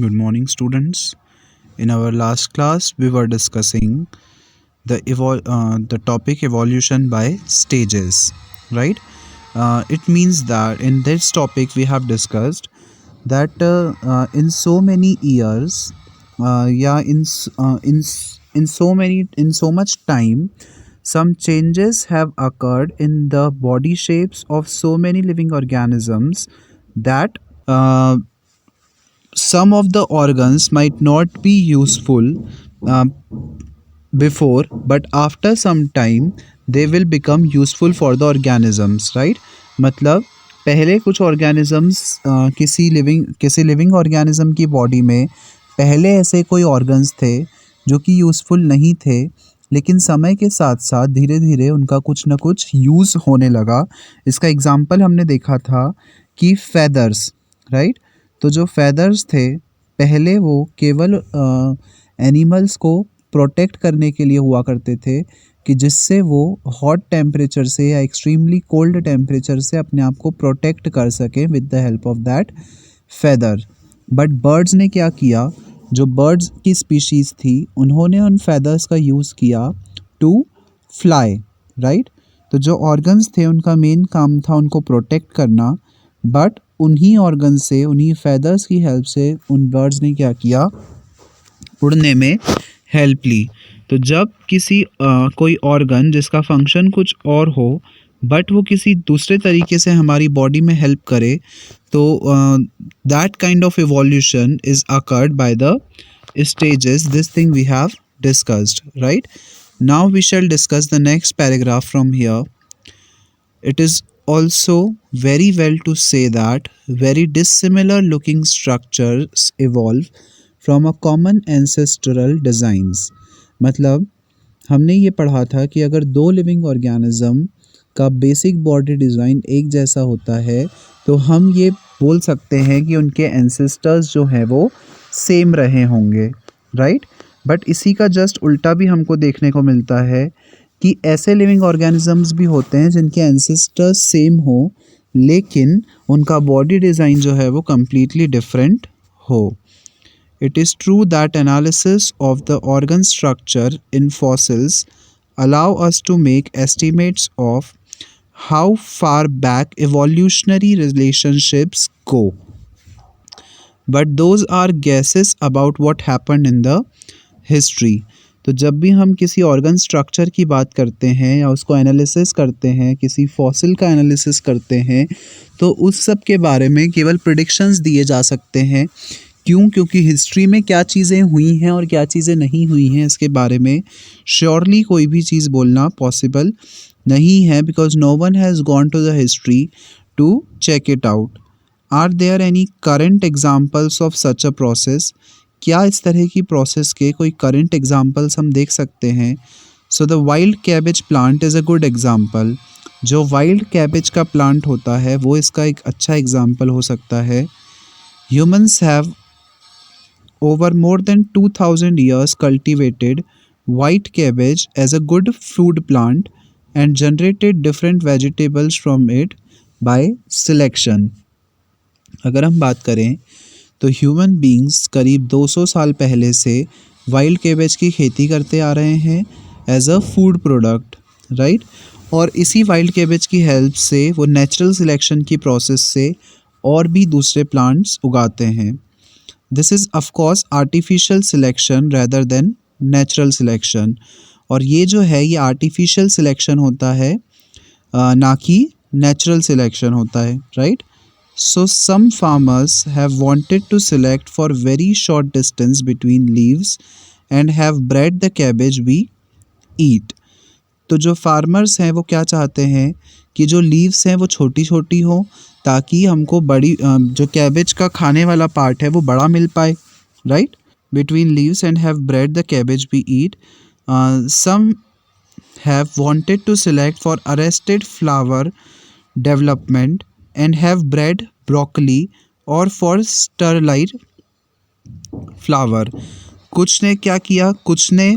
Good morning, students. In our last class, we were discussing the topic evolution by stages, right? It means that in this topic we have discussed that in so many years, in so much time, some changes have occurred in the body shapes of so many living organisms that uh, some of the organs might not be useful uh, before, but after some time they will become useful for the organisms, right? मतलब पहले कुछ organisms किसी living organism की body में पहले ऐसे कोई organs थे जो कि यूज़फुल नहीं थे, लेकिन समय के साथ साथ धीरे धीरे उनका कुछ ना कुछ यूज़ होने लगा. इसका एग्जाम्पल हमने देखा था कि feathers, राइट? तो जो feathers थे पहले वो केवल एनिमल्स को प्रोटेक्ट करने के लिए हुआ करते थे कि जिससे वो हॉट टेम्परेचर से या एक्सट्रीमली कोल्ड टेम्परेचर से अपने आप को प्रोटेक्ट कर सकें with the help of that feather. But birds ने क्या किया, जो बर्ड्स की स्पीशीज़ थी उन्होंने उन फेदर्स का यूज़ किया टू फ्लाई, राइट? तो जो ऑर्गन्स थे उनका मेन काम था उनको प्रोटेक्ट करना, बट उन्हीं ऑर्गन से, उन्हीं फेदर्स की हेल्प से उन बर्ड्स ने क्या किया, उड़ने में हेल्प ली. तो जब किसी कोई ऑर्गन जिसका फंक्शन कुछ और हो बट वो किसी दूसरे तरीके से हमारी बॉडी में हेल्प करे, तो that kind of evolution is occurred by the stages. This thing we have discussed, right? Now we shall discuss the next paragraph from here. It is also very well to say that very dissimilar looking structures evolve from a common ancestral designs. मतलब हमने ये पढ़ा था कि अगर दो living organism का basic body design एक जैसा होता है तो हम ये बोल सकते हैं कि उनके एंसेस्टर्स जो हैं वो सेम रहे होंगे, राइट? बट इसी का जस्ट उल्टा भी हमको देखने को मिलता है कि ऐसे लिविंग ऑर्गेनिजम्स भी होते हैं जिनके एंसेस्टर्स सेम हो लेकिन उनका बॉडी डिज़ाइन जो है वो कम्प्लीटली डिफरेंट हो. It is true that analysis of the organ structure in fossils allow us to make estimates of how far back evolutionary relationships go. But those are guesses about what happened in the history. तो जब भी हम किसी organ structure की बात करते हैं या उसको एनालिसिस करते हैं, किसी फॉसिल का एनालिसिस करते हैं, तो उस सब के बारे में केवल प्रेडिक्शंस दिए जा सकते हैं. क्यों? क्योंकि हिस्ट्री में क्या चीज़ें हुई हैं और क्या चीज़ें नहीं हुई हैं इसके बारे में श्योरली कोई भी चीज़ बोलना पॉसिबल नहीं है, because no one has gone to the history to check it out. Are there any current examples of such a process? क्या इस तरह की प्रोसेस के कोई करंट एग्जाम्पल्स हम देख सकते हैं? So the wild cabbage plant is a good example. जो वाइल्ड कैबेज का प्लांट होता है वो इसका एक अच्छा एग्जाम्पल हो सकता है. Humans have over more than 2000 years cultivated white cabbage as a good food plant and generated different vegetables from it by selection. अगर हम बात करें तो ह्यूमन बींग्स करीब 200 साल पहले से वाइल्ड कैबेज की खेती करते आ रहे हैं as a food product, right? और इसी वाइल्ड कैबेज की हेल्प से वो नेचुरल सिलेक्शन की प्रोसेस से और भी दूसरे प्लांट्स उगाते हैं. This is of course artificial selection rather than natural selection. और ये जो है ये आर्टिफिशियल सिलेक्शन होता है ना कि नेचुरल सिलेक्शन होता है, right? So some farmers have wanted to select for very short distance between leaves and have bred the cabbage we eat. तो जो फार्मर्स हैं वो क्या चाहते हैं कि जो लीव्स हैं वो छोटी छोटी हो ताकि हमको बड़ी जो कैबेज का खाने वाला पार्ट है वो बड़ा मिल पाए, right? Between leaves and have bred the cabbage we eat. Some have wanted to select for arrested flower development and have bred broccoli और फॉर स्टरलाइट फ्लावर. कुछ ने क्या किया, कुछ ने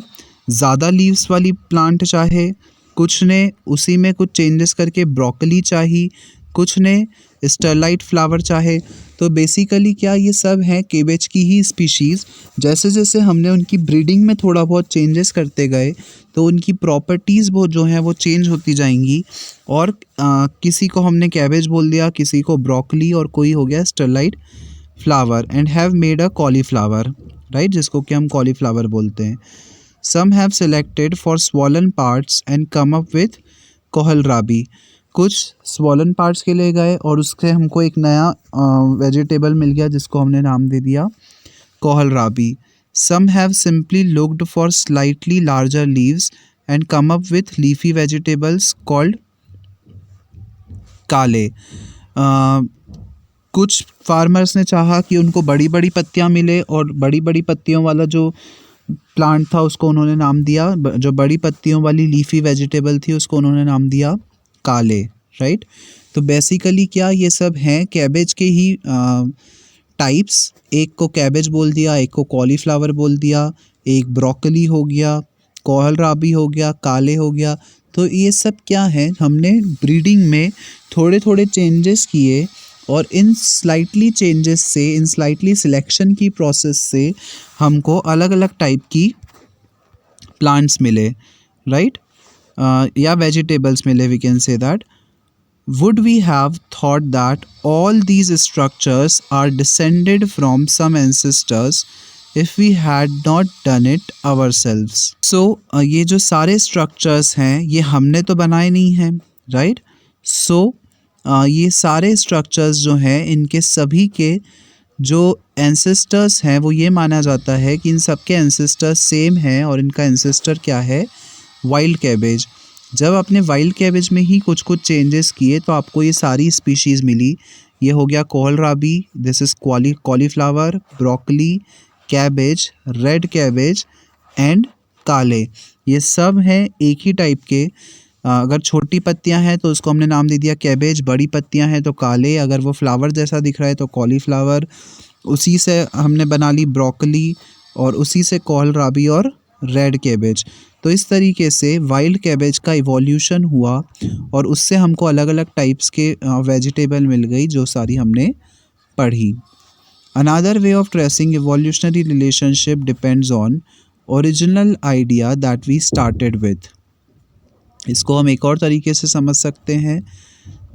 ज़्यादा लीव्स वाली प्लांट चाहे, कुछ ने उसी में कुछ चेंजेस करके ब्रोकली चाहिए, कुछ ने स्टरलाइट फ्लावर चाहे. तो बेसिकली क्या ये सब हैं केबेज की ही स्पीशीज़। जैसे जैसे हमने उनकी ब्रीडिंग में थोड़ा बहुत चेंजेस करते गए तो उनकी प्रॉपर्टीज़ वो जो हैं वो चेंज होती जाएंगी। और किसी को हमने कैबेज बोल दिया, किसी को ब्रोकली, और कोई हो गया sterile flower, and have made a cauliflower, right, जिसको कि हम कॉलीफ्लावर बोलते हैं। Some have selected for swollen parts and come up with kohlrabi. कुछ स्वॉलन पार्ट्स के लिए गए और उससे हमको एक नया वेजिटेबल मिल गया जिसको हमने नाम दे दिया kohlrabi. Some have simply looked for slightly larger leaves and come up with leafy vegetables called kale. कुछ फार्मर्स ने चाहा कि उनको बड़ी बड़ी पत्तियां मिले और बड़ी बड़ी पत्तियों वाला जो प्लांट था उसको उन्होंने नाम दिया, जो बड़ी पत्तियों वाली लीफी वेजिटेबल थी उसको उन्होंने नाम दिया काले, राइट। तो बेसिकली क्या ये सब हैं कैबेज के ही टाइप्स। एक को कैबेज बोल दिया, एक को कॉलीफ्लावर बोल दिया, एक ब्रोकली हो गया, कोहलराबी हो गया, काले हो गया। तो ये सब क्या है, हमने ब्रीडिंग में थोड़े थोड़े चेंजेस किए और इन स्लाइटली चेंजेस से, इन स्लाइटली सिलेक्शन की प्रोसेस से हमको अलग अलग टाइप की प्लांट्स मिले, राइट, या वेजिटेबल्स मिले, we can say that. Would we have thought that all these structures are descended from some ancestors if we had not done it ourselves? So ये जो सारे structures हैं ये हमने तो बनाए नहीं हैं, right? So ये सारे structures जो हैं इनके सभी के जो ancestors हैं वो ये माना जाता है कि इन सब के ancestors सेम हैं और इनका ancestor क्या है, वाइल्ड कैबेज। जब आपने वाइल्ड कैबेज में ही कुछ कुछ चेंजेस किए तो आपको ये सारी स्पीशीज़ मिली। ये हो गया kohlrabi, this is cauliflower, broccoli, cabbage, red cabbage and काले। ये सब हैं एक ही टाइप के। अगर छोटी पत्तियां हैं तो उसको हमने नाम दे दिया कैबेज, बड़ी पत्तियां हैं तो काले, अगर वो फ्लावर जैसा दिख रहा है तो कॉलीफ्लावर, उसी से हमने बना ली ब्रोकली और उसी से कोहलराबी और रेड कैबेज। तो इस तरीके से वाइल्ड कैबेज का इवोल्यूशन हुआ और उससे हमको अलग अलग टाइप्स के वेजिटेबल मिल गई जो सारी हमने पढ़ी। Another way of tracing evolutionary relationship depends on original idea that we started with. इसको हम एक और तरीके से समझ सकते हैं,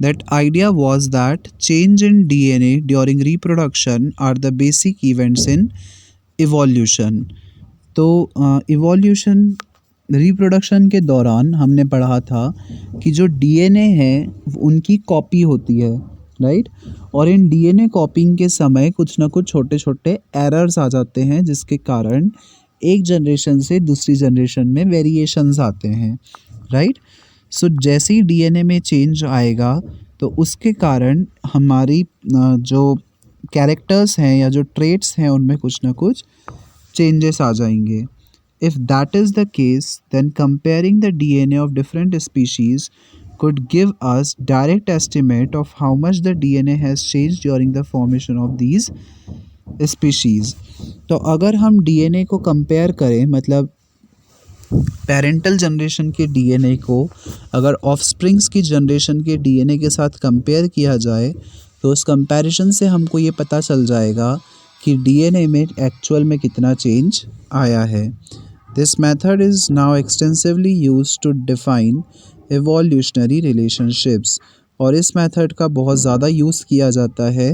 that idea was that change in DNA during reproduction are the basic events in evolution. तो इवोल्यूशन रिप्रोडक्शन के दौरान हमने पढ़ा था कि जो DNA है उनकी कॉपी होती है, राइट, और इन DNA कॉपिंग के समय कुछ ना कुछ छोटे छोटे एरर्स आ जाते हैं जिसके कारण एक जनरेशन से दूसरी जनरेशन में वेरिएशंस आते हैं, राइट। सो जैसे ही DNA में चेंज आएगा तो उसके कारण हमारी जो कैरेक्टर्स हैं या जो ट्रेट्स हैं उनमें कुछ ना कुछ चेंजेस आ जाएंगे। If that is the case, then comparing the DNA of different species could give us direct estimate of how much the DNA has changed during the formation of these species. तो अगर हम DNA को compare करें, मतलब parental generation के DNA को अगर offsprings की जनरेशन के DNA के साथ कंपेयर किया जाए तो उस कंपैरिजन से हमको ये पता चल जाएगा कि DNA में एक्चुअल में कितना चेंज आया है। This method is now extensively used to define evolutionary relationships. और इस मेथड का बहुत ज़्यादा यूज़ किया जाता है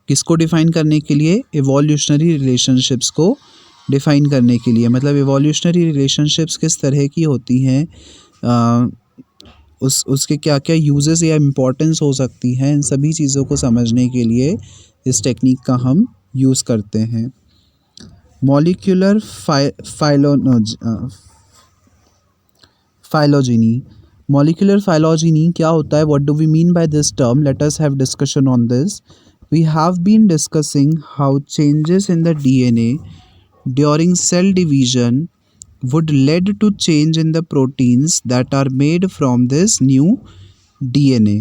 किसको डिफ़ाइन करने के लिए, एवोल्यूशनरी रिलेशनशिप्स को डिफ़ाइन करने के लिए। मतलब एवोल्यूशनरी रिलेशनशिप्स किस तरह की होती हैं, उसके क्या क्या यूजेस या इम्पोर्टेंस हो सकती हैं, इन सभी चीज़ों को समझने के लिए इस टेक्निक का हम यूज़ करते हैं। Molecular phylogeny. मॉलिक्यूलर फाइलोजेनी क्या होता है, what do we mean by this term, let us have discussion on this. We have been discussing how changes in the DNA during cell division would lead to change in the proteins that are made from this new DNA.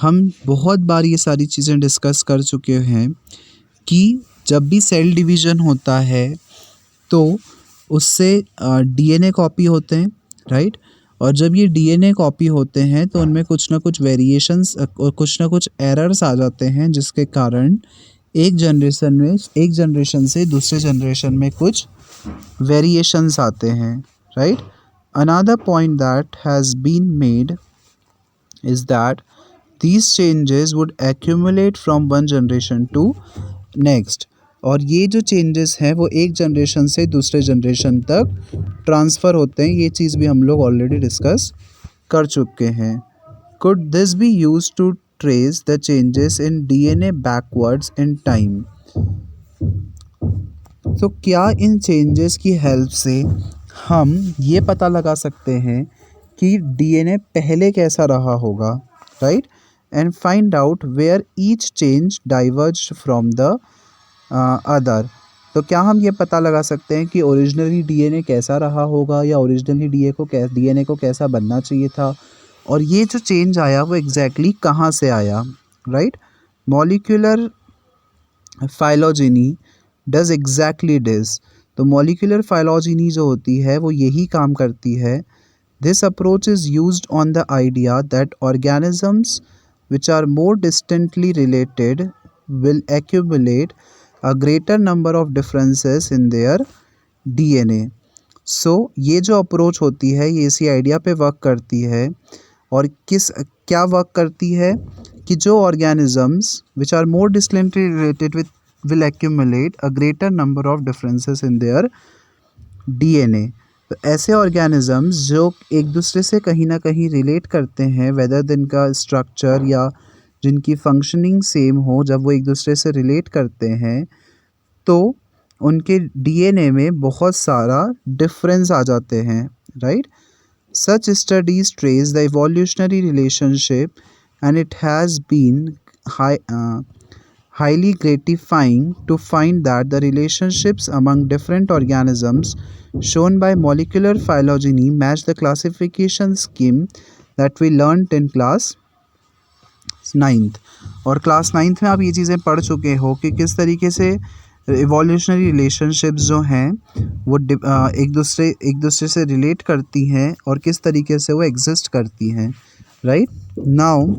हम बहुत बार ये सारी चीज़ें discuss कर चुके हैं कि जब भी सेल डिवीज़न होता है तो उससे DNA कॉपी होते हैं, राइट, और जब ये डीएनए कॉपी होते हैं तो उनमें कुछ ना कुछ वेरिएशंस और कुछ ना कुछ एरर्स आ जाते हैं, जिसके कारण एक जनरेशन से दूसरे जनरेशन में कुछ वेरिएशंस आते हैं, right. Another point that has been made is that these changes would accumulate from one generation to next, और ये जो चेंजेस हैं वो एक जनरेशन से दूसरे जनरेशन तक ट्रांसफ़र होते हैं। ये चीज़ भी हम लोग ऑलरेडी डिस्कस कर चुके हैं। Could this be use to trace the changes in DNA backwards in time. तो क्या इन चेंजेस की हेल्प से हम ये पता लगा सकते हैं कि डीएनए पहले कैसा रहा होगा, right, and find out where each change diverge from the other. तो क्या हम ये पता लगा सकते हैं कि ओरिजिनली डीएनए कैसा रहा होगा, या ओरिजिनली डीएनए को कैसा बनना चाहिए था, और ये जो चेंज आया वो एग्जैक्टली कहाँ से आया, right. Molecular phylogeny does exactly this. तो मॉलिक्यूलर फाइलोजेनी जो होती है वो यही काम करती है। This approach is used on the idea that organisms which are more distantly related will accumulate a greater number of differences in their DNA. So ये जो अप्रोच होती है ये इसी आइडिया पे वर्क करती है, और क्या वर्क करती है कि जो organisms which are more distantly related with will accumulate a greater number of differences in their DNA. तो ऐसे ऑर्गेनिजम्स जो एक दूसरे से कहीं ना कहीं रिलेट करते हैं, वेदर जिनका स्ट्रक्चर या जिनकी फंक्शनिंग सेम हो, जब वो एक दूसरे से रिलेट करते हैं तो उनके डीएनए में बहुत सारा डिफरेंस आ जाते हैं, right. Such studies trace the evolutionary relationship and it has been highly gratifying to find that the relationships among different organisms shown by molecular phylogeny match the classification scheme that we learnt in class 9th। और class 9th में आप ये चीज़ें पढ़ चुके हो कि किस तरीके से इवोल्यूशनरी रिलेशनशिप्स जो हैं वो एक दूसरे से रिलेट करती हैं और किस तरीके से वो एग्जिस्ट करती हैं, right. Now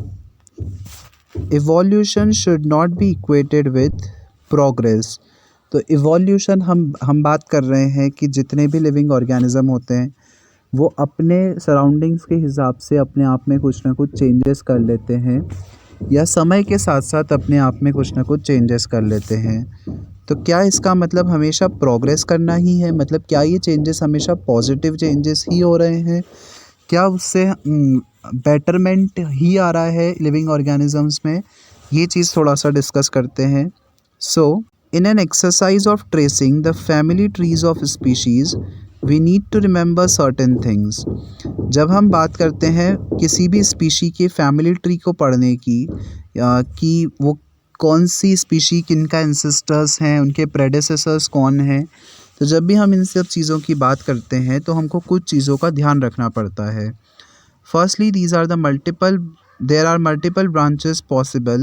evolution should not be equated with progress. तो इवोल्यूशन हम बात कर रहे हैं कि जितने भी लिविंग ऑर्गेनिज्म होते हैं वो अपने सराउंडिंग्स के हिसाब से अपने आप में कुछ ना कुछ चेंजेस कर लेते हैं, या समय के साथ साथ अपने आप में कुछ ना कुछ चेंजेस कर लेते हैं। तो क्या इसका मतलब हमेशा प्रोग्रेस करना ही है? मतलब क्या ये चेंजेस हमेशा पॉजिटिव चेंजेस ही हो रहे हैं? क्या उससे बेटरमेंट ही आ रहा है लिविंग ऑर्गेनिजम्स में? ये चीज़ थोड़ा सा डिस्कस करते हैं। So in an exercise of tracing the family trees of species we need to remember certain things. जब हम बात करते हैं किसी भी स्पीशी के फैमिली ट्री को पढ़ने की, कि वो कौन सी स्पीशी किनका एंसेस्टर्स हैं, उनके प्रेडेसेसर्स कौन हैं, तो जब भी हम इन सब चीज़ों की बात करते हैं तो हमको कुछ चीज़ों का ध्यान रखना पड़ता है। Firstly there are multiple branches possible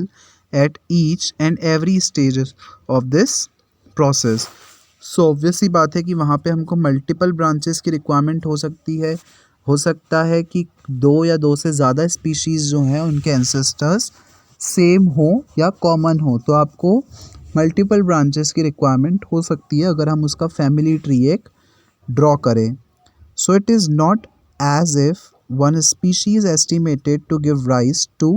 at each and every stage of this process. So obvious सी बात है कि वहाँ पे हमको मल्टीपल ब्रांचेस की रिक्वायरमेंट हो सकती है। हो सकता है कि 2 या 2 से ज़्यादा स्पीशीज़ जो हैं उनके एंसेस्टर्स सेम हो या कॉमन हो, तो आपको मल्टीपल ब्रांचेस की रिक्वायरमेंट हो सकती है अगर हम उसका फैमिली ट्री एक ड्रॉ करें। So it is not as if one species estimated to give rise to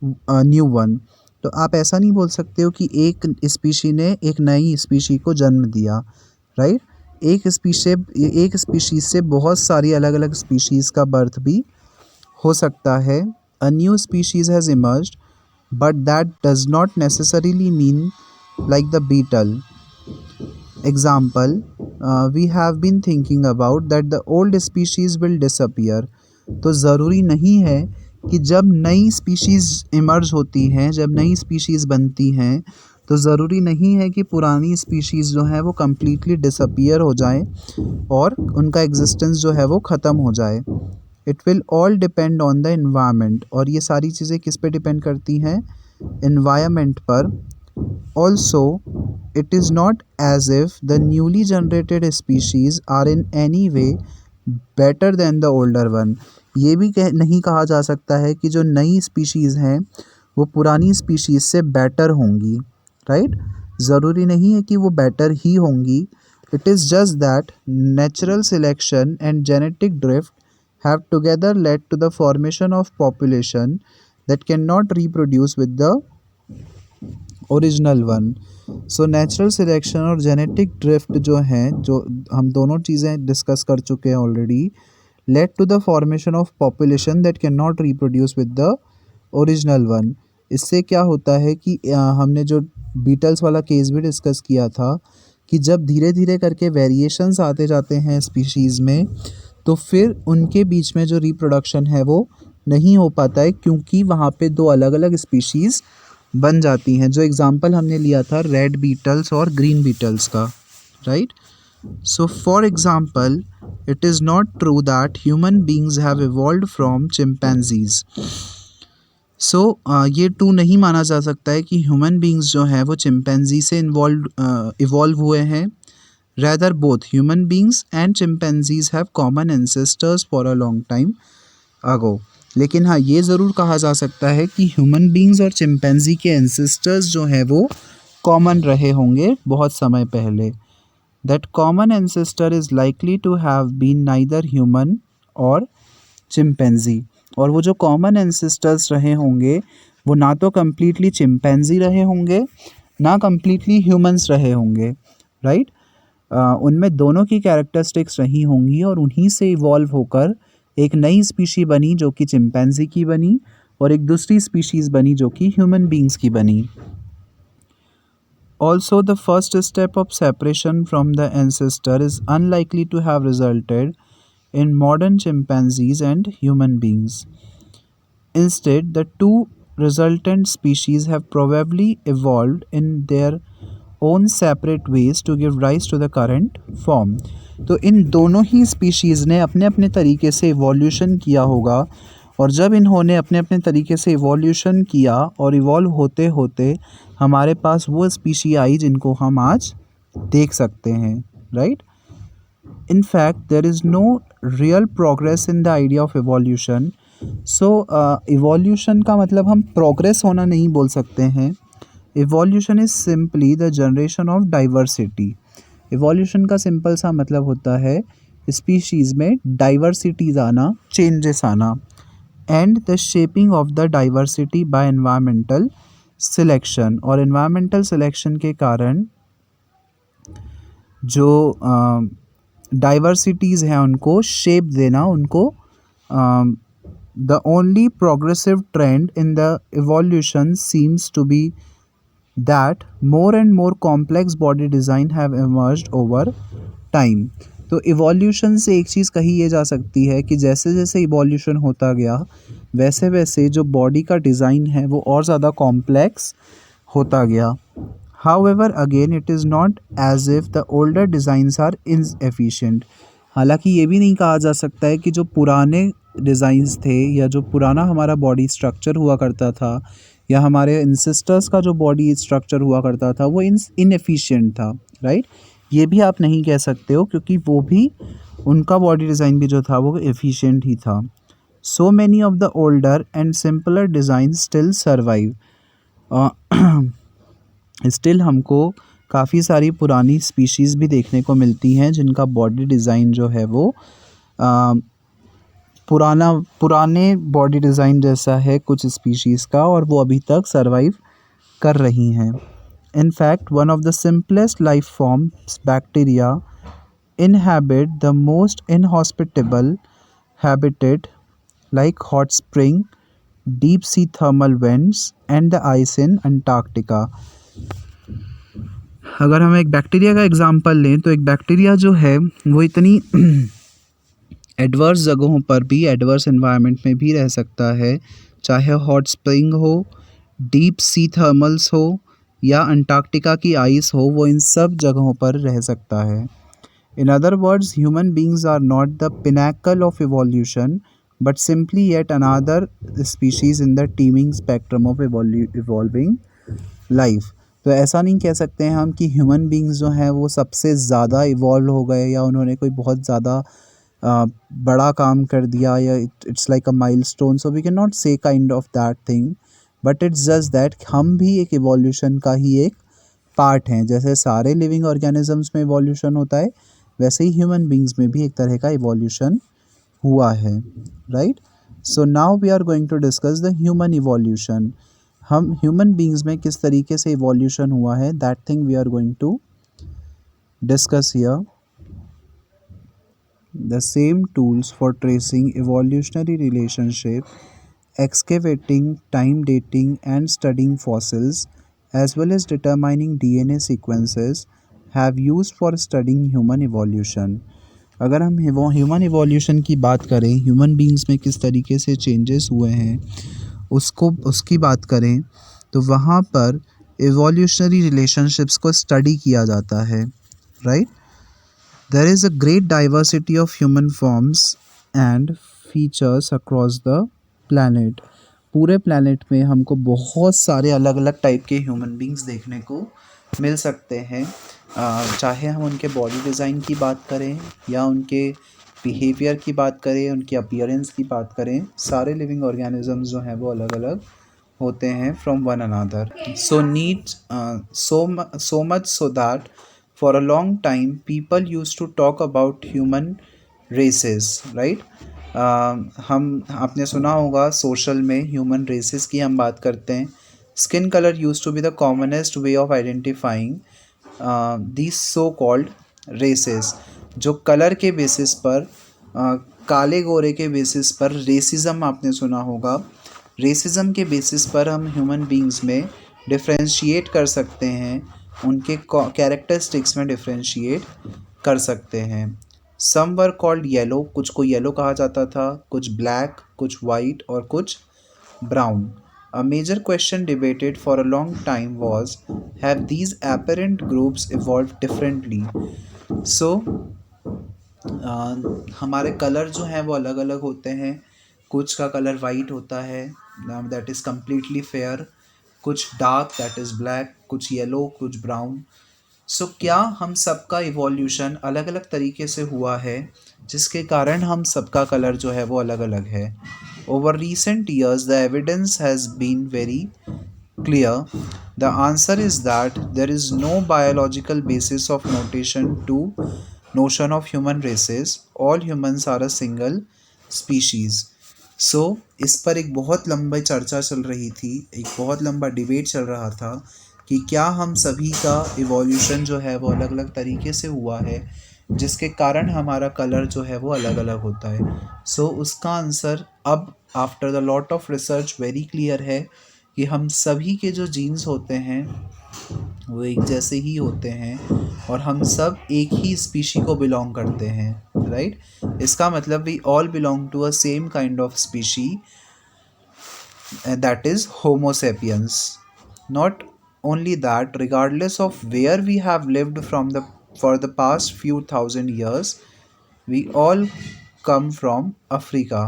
a new one. तो आप ऐसा नहीं बोल सकते हो कि एक स्पीशी ने एक नई स्पीशी को जन्म दिया, राइट। एक स्पीशीज़ से बहुत सारी अलग अलग स्पीशीज़ का बर्थ भी हो सकता है। A new species has emerged but that does not necessarily mean like the beetle. Example, we have been thinking about that the old species will disappear. तो ज़रूरी नहीं है कि जब नई स्पीशीज़ इमर्ज होती हैं, जब नई स्पीशीज़ बनती हैं, तो ज़रूरी नहीं है कि पुरानी स्पीशीज़ जो है वो कम्प्लीटली डिसअपियर हो जाए और उनका एग्जिस्टेंस जो है वो ख़त्म हो जाए। It will all depend on the environment. और ये सारी चीज़ें किस पे डिपेंड करती हैं? एनवायरनमेंट पर। Also it is not as if the newly generated species are in any way better than the older one. ये भी नहीं कहा जा सकता है कि जो नई स्पीशीज़ हैं वो पुरानी स्पीशीज़ से बेटर होंगी, राइट? ज़रूरी नहीं है कि वो बेटर ही होंगी। It is just that natural selection and genetic drift have together led to the formation of population that cannot reproduce with the original one. So natural selection और genetic drift जो हैं, जो हम दोनों चीज़ें डिस्कस कर चुके हैं already, led to the formation of population that can not reproduce with the original one. इससे क्या होता है कि हमने जो बीटल्स वाला केस भी डिस्कस किया था कि जब धीरे धीरे करके वेरिएशंस आते जाते हैं स्पीशीज़ में, तो फिर उनके बीच में जो रिप्रोडक्शन है वो नहीं हो पाता है, क्योंकि वहाँ पे दो अलग अलग स्पीशीज़ बन जाती हैं। जो एग्ज़ाम्पल हमने लिया था रेड बीटल्स और ग्रीन बीटल्स का, right? So for example, it is not true that human beings have evolved from chimpanzees. So ये ट्रू नहीं माना जा सकता है कि ह्यूमन बींग्स जो हैं वो चिंपैंजी से इवॉल्व हुए हैं। Rather, both human beings and chimpanzees have common ancestors for a long time ago. लेकिन हाँ, ये ज़रूर कहा जा सकता है कि ह्यूमन बींग्स और चिंपैंजी के एंसेस्टर्स जो हैं वो कॉमन रहे होंगे बहुत समय पहले। That common ancestor is likely to have been neither human और चिंपैंजी। और वो जो कॉमन एंसेस्टर्स रहे होंगे वो ना तो कम्प्लीटली चिंपैंजी रहे होंगे, ना कम्प्लीटली ह्यूमंस रहे होंगे, राइट? उनमें दोनों की कैरेक्टरिस्टिक्स रही होंगी और उन्हीं से इवॉल्व होकर एक नई स्पीशी बनी जो कि चिंपैंजी की बनी, और एक दूसरी स्पीशीज़ बनी जो कि ह्यूमन बींग्स की बनी। Also the first step of separation from the ancestor is unlikely to have resulted in modern chimpanzees and human beings. Instead, the two resultant species have probably evolved in their own separate ways to give rise to the current form. तो इन दोनों ही species ने अपने अपने तरीके से evolution किया होगा, और जब इन्होंने अपने अपने तरीके से इवोल्यूशन किया और इवॉल्व होते होते हमारे पास वो स्पीशी आई जिनको हम आज देख सकते हैं, right? In fact, there is no real progress in the idea of evolution. So, evolution का मतलब हम progress होना नहीं बोल सकते हैं। Evolution is simply the generation of diversity. Evolution का सिंपल सा मतलब होता है species में diversities आना, changes आना, and the shaping of the diversity by environmental selection. और environmental selection के कारण जो डाइवर्सिटीज़ हैं उनको शेप देना, उनको the only progressive trend in the evolution seems to be that more and more complex body design have emerged over time. तो evolution से एक चीज़ कही ये जा सकती है कि जैसे जैसे इवोल्यूशन होता गया वैसे वैसे जो बॉडी का डिज़ाइन है वो और ज़्यादा कॉम्प्लेक्स होता गया। However, again, it is not as if the older designs are inefficient. हालांकि ये भी नहीं कहा जा सकता है कि जो पुराने डिज़ाइंस थे या जो पुराना हमारा बॉडी स्ट्रक्चर हुआ करता था या हमारे एंसेस्टर्स का जो बॉडी स्ट्रक्चर हुआ करता था वो इनएफिशिएंट था, राइट? ये भी आप नहीं कह सकते हो, क्योंकि वो भी उनका बॉडी डिज़ाइन भी जो था वो एफिशिएंट ही था। So many of the older and simpler designs still survive. Still हमको काफ़ी सारी पुरानी स्पीशीज़ भी देखने को मिलती हैं जिनका बॉडी डिज़ाइन जो है वो पुराने बॉडी डिज़ाइन जैसा है कुछ स्पीशीज़ का, और वो अभी तक सरवाइव कर रही हैं। In fact, one of the simplest life forms, bacteria, inhabit the most inhospitable habitat like hot spring, deep sea thermal vents and the ice in Antarctica. अगर हम एक बैक्टीरिया का एग्जांपल लें तो एक बैक्टीरिया जो है वो इतनी एडवर्स जगहों पर भी, एडवर्स एनवायरनमेंट में भी रह सकता है, चाहे हॉट स्प्रिंग हो, डीप सी थर्मल्स हो या अंटार्कटिका की आइस हो, वो इन सब जगहों पर रह सकता है। In other words, human beings are not the pinnacle of evolution, but simply yet another species in the teeming spectrum of evolving life. तो ऐसा नहीं कह सकते हैं हम कि ह्यूमन बींग्स जो हैं वो सबसे ज़्यादा इवॉल्व हो गए या उन्होंने कोई बहुत ज़्यादा बड़ा काम कर दिया या it's like a milestone, so we can not say kind of that thing, but it's just that हम भी एक इवोल्यूशन का ही एक पार्ट हैं। जैसे सारे लिविंग ऑर्गेनिजम्स में इवोल्यूशन होता है, वैसे ही ह्यूमन बींग्स में भी एक तरह का इवोल्यूशन हुआ है, right. So now we are going to discuss the human evolution. हम ह्यूमन बींग्स में किस तरीके से इवोल्यूशन हुआ है, that thing we are going to discuss here. The same tools for tracing evolutionary relationship, excavating, time dating and studying fossils, as well as determining DNA sequences have used for studying human evolution. अगर हम human evolution की बात करें, human beings में किस तरीके से changes हुए हैं उसकी बात करें, तो वहाँ पर इवोल्यूशनरी रिलेशनशिप्स को स्टडी किया जाता है, right. There is a great diversity of human forms and features across the planet. पूरे planet में हमको बहुत सारे अलग अलग टाइप के ह्यूमन बींग्स देखने को मिल सकते हैं। चाहे हम उनके बॉडी डिज़ाइन की बात करें या उनके बिहेवियर की बात करें, उनकी अपीयरेंस की बात करें, सारे लिविंग ऑर्गेनिजम्स जो हैं वो अलग अलग होते हैं from one another. So need so much so that for a long time people used to talk about human races, right। हम आपने सुना होगा सोशल में ह्यूमन रेसेस की हम बात करते हैं। Skin colour use to be the commonest way of identifying this so called races. जो कलर के बेसिस पर काले गोरे के बेसिस पर रेसिज्म आपने सुना होगा। रेसिज्म के बेसिस पर हम ह्यूमन बींग्स में डिफ्रेंशिएट कर सकते हैं, उनके कैरेक्टरिस्टिक्स में डिफ्रेंशिएट कर सकते हैं। सम वर कॉल्ड येलो, कुछ को येलो कहा जाता था, कुछ ब्लैक, कुछ वाइट और कुछ brown. A major question debated for a long time was, have these apparent groups evolved differently? So हमारे कलर जो हैं वो अलग अलग होते हैं। कुछ का कलर वाइट होता है, दैट इज़ कम्प्लीटली फेयर, कुछ डार्क दैट इज़ ब्लैक, कुछ येलो, कुछ ब्राउन। सो क्या हम सबका इवोल्यूशन अलग अलग तरीके से हुआ है जिसके कारण हम सबका कलर जो है वो अलग अलग है। Over recent years the evidence has been very clear. The answer is that there is no biological basis of notion of human races. All humans are a single species. So इस पर एक बहुत लंबी चर्चा चल रही थी, एक बहुत लंबा डिबेट चल रहा था कि क्या हम सभी का इवोल्यूशन जो है वो अलग अलग तरीके से हुआ है जिसके कारण हमारा कलर जो है वो अलग अलग होता है। सो उसका आंसर अब after the lot of research very clear है कि हम सभी के जो जीन्स होते हैं वो एक जैसे ही होते हैं और हम सब एक ही स्पीशी को बिलोंग करते हैं, राइट। इसका मतलब we all belong to a same kind of species, that is Homo sapiens. Not only that, regardless of where we have lived for the past few thousand years, we all come from Africa.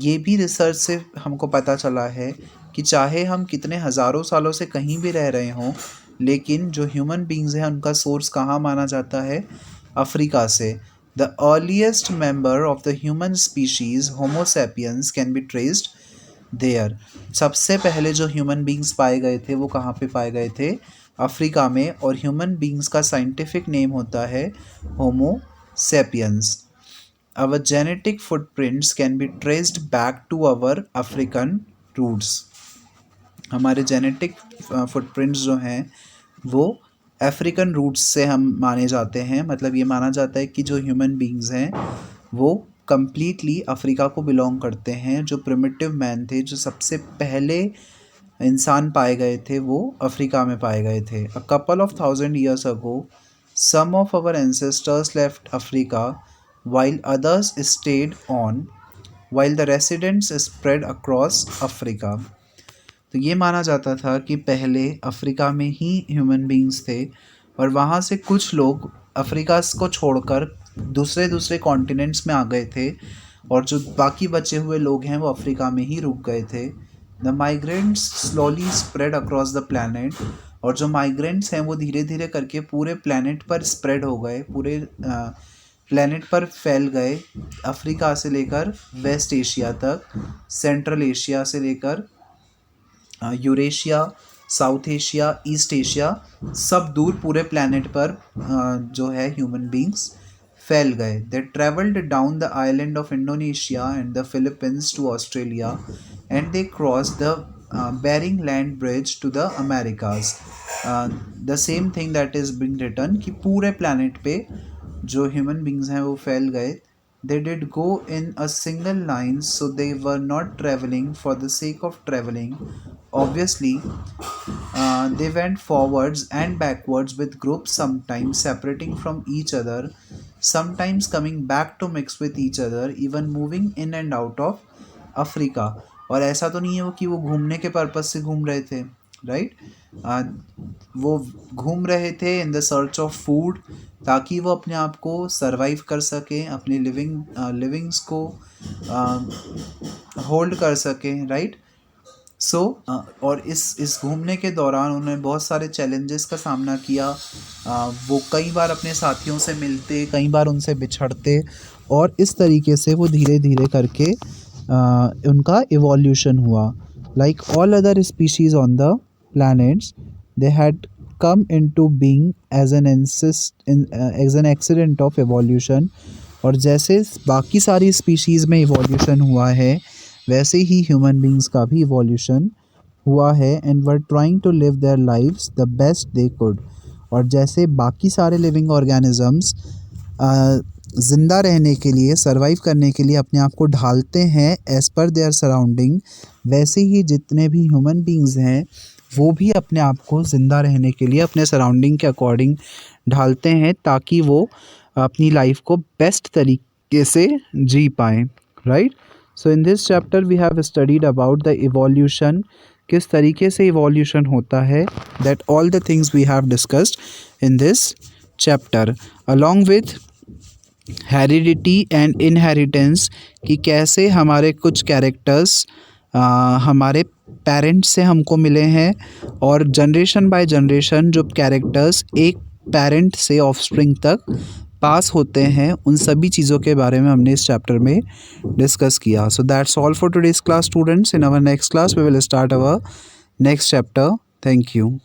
ये भी research से हमको पता चला है कि चाहे हम कितने हज़ारों सालों से कहीं भी रह रहे हों, लेकिन जो ह्यूमन बींग्स हैं उनका सोर्स कहाँ माना जाता है, अफ्रीका से। The earliest member of the human species Homo sapiens can be traced there. सबसे पहले जो ह्यूमन बींग्स पाए गए थे वो कहाँ पे पाए गए थे, अफ्रीका में। और ह्यूमन बींग्स का साइंटिफिक नेम होता है Homo sapiens. Our genetic footprints can be traced back to our African roots. हमारे जेनेटिक फुटप्रिंट्स जो हैं वो अफ्रीकन रूट्स से हम माने जाते हैं। मतलब ये माना जाता है कि जो ह्यूमन बींग्स हैं वो कम्प्लीटली अफ्रीका को बिलोंग करते हैं। जो प्रिमिटिव मैन थे, जो सबसे पहले इंसान पाए गए थे, वो अफ्रीका में पाए गए थे। A couple of 1000 years ago, some of our ancestors left Africa while others stayed on, while the residents spread across Africa. तो ये माना जाता था कि पहले अफ्रीका में ही ह्यूमन बींग्स थे और वहाँ से कुछ लोग अफ्रीका को छोड़कर दूसरे दूसरे कॉन्टिनेंट्स में आ गए थे और जो बाकी बचे हुए लोग हैं वो अफ्रीका में ही रुक गए थे। The migrants slowly spread across the planet. और जो माइग्रेंट्स हैं वो धीरे धीरे करके पूरे प्लैनेट पर स्प्रेड हो गए, पूरे प्लेनेट पर फैल गए, अफ्रीका से लेकर वेस्ट एशिया तक, सेंट्रल एशिया से लेकर Eurasia, south Asia, east Asia, सब दूर पूरे प्लैनेट पर जो है ह्यूमन बींग्स फैल गए. They travelled down the island of Indonesia and the Philippines to Australia and they cross the Bering land bridge to the Americas. The same thing that is being written कि पूरे planet पे जो human beings हैं वो फैल गए. They did go in a single line, so they were not traveling for the sake of traveling. Obviously, they went forwards and backwards with groups, sometimes separating from each other, sometimes coming back to mix with each other, even moving in and out of Africa. और ऐसा तो नहीं है कि वो घूमने के purpose से घूम रहे थे, राइट? वो घूम रहे थे in the search of food, ताकि वो अपने आप को सरवाइव कर सकें, अपनी लिविंग्स को होल्ड कर सकें, राइट? सो और इस घूमने के दौरान उन्होंने बहुत सारे चैलेंजेस का सामना किया. वो कई बार अपने साथियों से मिलते, कई बार उनसे बिछड़ते, और इस तरीके से वो धीरे धीरे करके उनका इवोल्यूशन हुआ. Like all other species on the planets, they had come into being as an accident of evolution. और जैसे बाकी सारी स्पीशीज़ में इवोल्यूशन हुआ है, वैसे ही ह्यूमन बींग्स का भी इवोल्यूशन हुआ है. And were trying to live their lives the best they could. और जैसे बाकी सारे लिविंग ऑर्गेनिजम्स ज़िंदा रहने के लिए, सर्वाइव करने के लिए अपने आप को ढालते हैं एज़ पर देयर सराउंडिंग, वैसे ही जितने भी ह्यूमन बींग्स हैं वो भी अपने आप को ज़िंदा रहने के लिए अपने सराउंडिंग के अकॉर्डिंग ढालते हैं, ताकि वो अपनी लाइफ को बेस्ट तरीके से जी पाएँ, right? So in this chapter we have studied about the evolution, किस तरीके से इवोल्यूशन होता है, that all the things we have discussed in this chapter, along with heredity and inheritance, कि कैसे हमारे कुछ कैरेक्टर्स हमारे पेरेंट्स से हमको मिले हैं, और जनरेशन बाय जनरेशन जो कैरेक्टर्स एक पेरेंट से ऑफस्प्रिंग तक पास होते हैं, उन सभी चीज़ों के बारे में हमने इस चैप्टर में डिस्कस किया. So that's all for today's class students. In our next class we will start our next chapter. Thank you.